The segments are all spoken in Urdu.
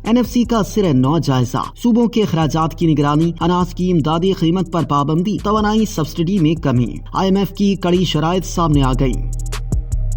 NFC کا سرِ نو جائزہ، صوبوں کے اخراجات کی نگرانی، اناج کی امدادی قیمت پر پابندی، توانائی سبسڈی میں کمی، IMF کی کڑی شرائط سامنے آ گئی۔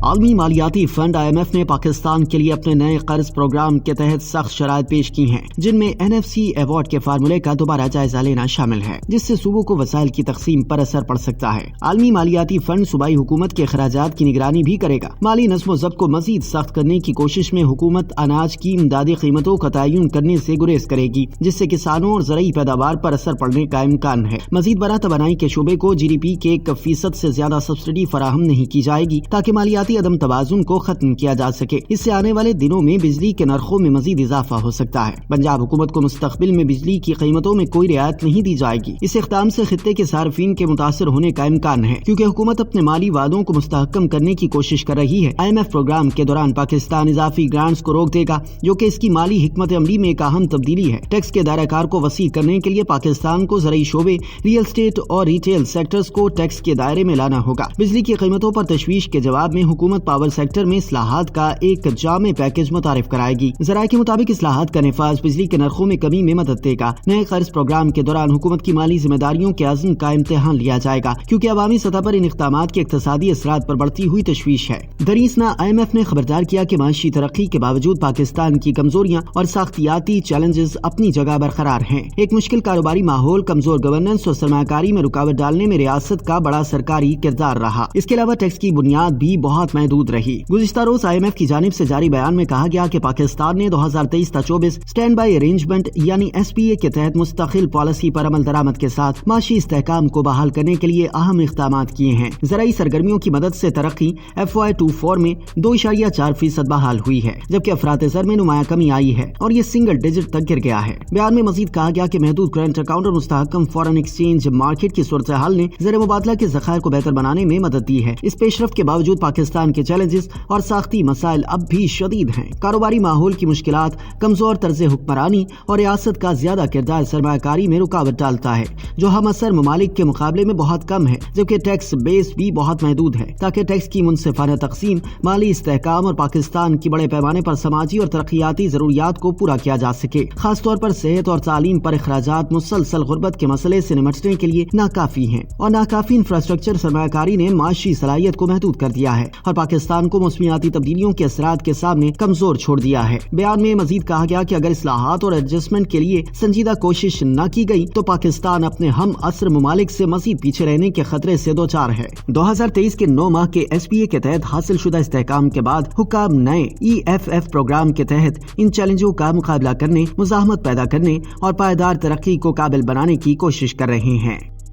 عالمی مالیاتی فنڈ IMF نے پاکستان کے لیے اپنے نئے قرض پروگرام کے تحت سخت شرائط پیش کی ہیں، جن میں NFC ایوارڈ کے فارمولے کا دوبارہ جائزہ لینا شامل ہے، جس سے صوبوں کو وسائل کی تقسیم پر اثر پڑ سکتا ہے۔ عالمی مالیاتی فنڈ صوبائی حکومت کے اخراجات کی نگرانی بھی کرے گا۔ مالی نظم و ضبط کو مزید سخت کرنے کی کوشش میں حکومت اناج کی امدادی قیمتوں کا تعین کرنے سے گریز کرے گی، جس سے کسانوں اور زرعی پیداوار پر اثر پڑنے کا امکان ہے۔ مزید برآں توانائی کے شعبے کو GDP کے 1% سے زیادہ سبسڈی فراہم نہیں کی جائے گی تاکہ مالیاتی عدم توازن کو ختم کیا جا سکے۔ اس سے آنے والے دنوں میں بجلی کے نرخوں میں مزید اضافہ ہو سکتا ہے۔ پنجاب حکومت کو مستقبل میں بجلی کی قیمتوں میں کوئی رعایت نہیں دی جائے گی۔ اس اقدام سے خطے کے صارفین کے متاثر ہونے کا امکان ہے، کیونکہ حکومت اپنے مالی وعدوں کو مستحکم کرنے کی کوشش کر رہی ہے۔ IMF پروگرام کے دوران پاکستان اضافی گرانٹس کو روک دے گا، جو کہ اس کی مالی حکمت عملی میں ایک اہم تبدیلی ہے۔ ٹیکس کے دائرہ کار کو وسیع کرنے کے لیے پاکستان کو زرعی شعبے، ریئل اسٹیٹ اور ریٹیل سیکٹرز کو ٹیکس کے دائرے میں لانا ہوگا۔ بجلی کی قیمتوں پر تشویش کے جواب میں حکومت پاور سیکٹر میں اصلاحات کا ایک جامع پیکج متعارف کرائے گی۔ ذرائع کے مطابق اصلاحات کا نفاذ بجلی کے نرخوں میں کمی میں مدد دے گا۔ نئے قرض پروگرام کے دوران حکومت کی مالی ذمہ داریوں کے عزم کا امتحان لیا جائے گا، کیونکہ عوامی سطح پر ان اقدامات کے اقتصادی اثرات پر بڑھتی ہوئی تشویش ہے۔ دریسنا IMF نے خبردار کیا کہ معاشی ترقی کے باوجود پاکستان کی کمزوریاں اور ساختیاتی چیلنجز اپنی جگہ برقرار ہیں۔ ایک مشکل کاروباری ماحول، کمزور گورننس اور سرمایہ کاری میں رکاوٹ ڈالنے میں ریاست کا بڑا سرکاری کردار رہا۔ اس کے علاوہ ٹیکس کی بنیاد بھی بہت محدود رہی۔ گزشتہ روز IMF کی جانب سے جاری بیان میں کہا گیا کہ پاکستان نے 2023-24 اسٹینڈ بائی ارینجمنٹ یعنی SPA کے تحت مستقل پالیسی پر عمل درآمد کے ساتھ معاشی استحکام کو بحال کرنے کے لیے اہم اقدامات کیے ہیں۔ زرعی سرگرمیوں کی مدد سے ترقی FY24 میں 2.4% بحال ہوئی ہے، جبکہ افراط زر میں نمایاں کمی آئی ہے اور یہ سنگل ڈیجٹ تک گر گیا ہے۔ بیان میں مزید کہا گیا کہ محدود کرنٹ اکاؤنٹ اور مستحکم فورن ایکسچینج مارکیٹ کی صورتحال نے زر مبادلہ کے ذخائر کو بہتر بنانے میں مدد دی ہے۔ اس پیش رفت کے باوجود پاکستان کے چیلنجز اور ساختی مسائل اب بھی شدید ہیں۔ کاروباری ماحول کی مشکلات، کمزور طرز حکمرانی اور ریاست کا زیادہ کردار سرمایہ کاری میں رکاوٹ ڈالتا ہے، جو ہم عصر ممالک کے مقابلے میں بہت کم ہے، جبکہ ٹیکس بیس بھی بہت محدود ہے۔ تاکہ ٹیکس کی منصفانہ تقسیم، مالی استحکام اور پاکستان کی بڑے پیمانے پر سماجی اور ترقیاتی ضروریات کو پورا کیا جا سکے، خاص طور پر صحت اور تعلیم پر اخراجات مسلسل غربت کے مسئلے سے نمٹنے کے لیے ناکافی ہیں، اور ناکافی انفراسٹرکچر سرمایہ کاری نے معاشی صلاحیت کو محدود کر دیا ہے اور پاکستان کو موسمیاتی تبدیلیوں کے اثرات کے سامنے کمزور چھوڑ دیا ہے۔ بیان میں مزید کہا گیا کہ اگر اصلاحات اور ایڈجسٹمنٹ کے لیے سنجیدہ کوشش نہ کی گئی تو پاکستان اپنے ہم عصر ممالک سے مزید پیچھے رہنے کے خطرے سے دوچار ہے۔ 2023 کے 9 ماہ کے SPA کے تحت حاصل شدہ استحکام کے بعد حکام نئے EFF پروگرام کے تحت ان چیلنجوں کا مقابلہ کرنے، مزاحمت پیدا کرنے اور پائیدار ترقی کو قابل بنانے کی کوشش کر رہے ہیں۔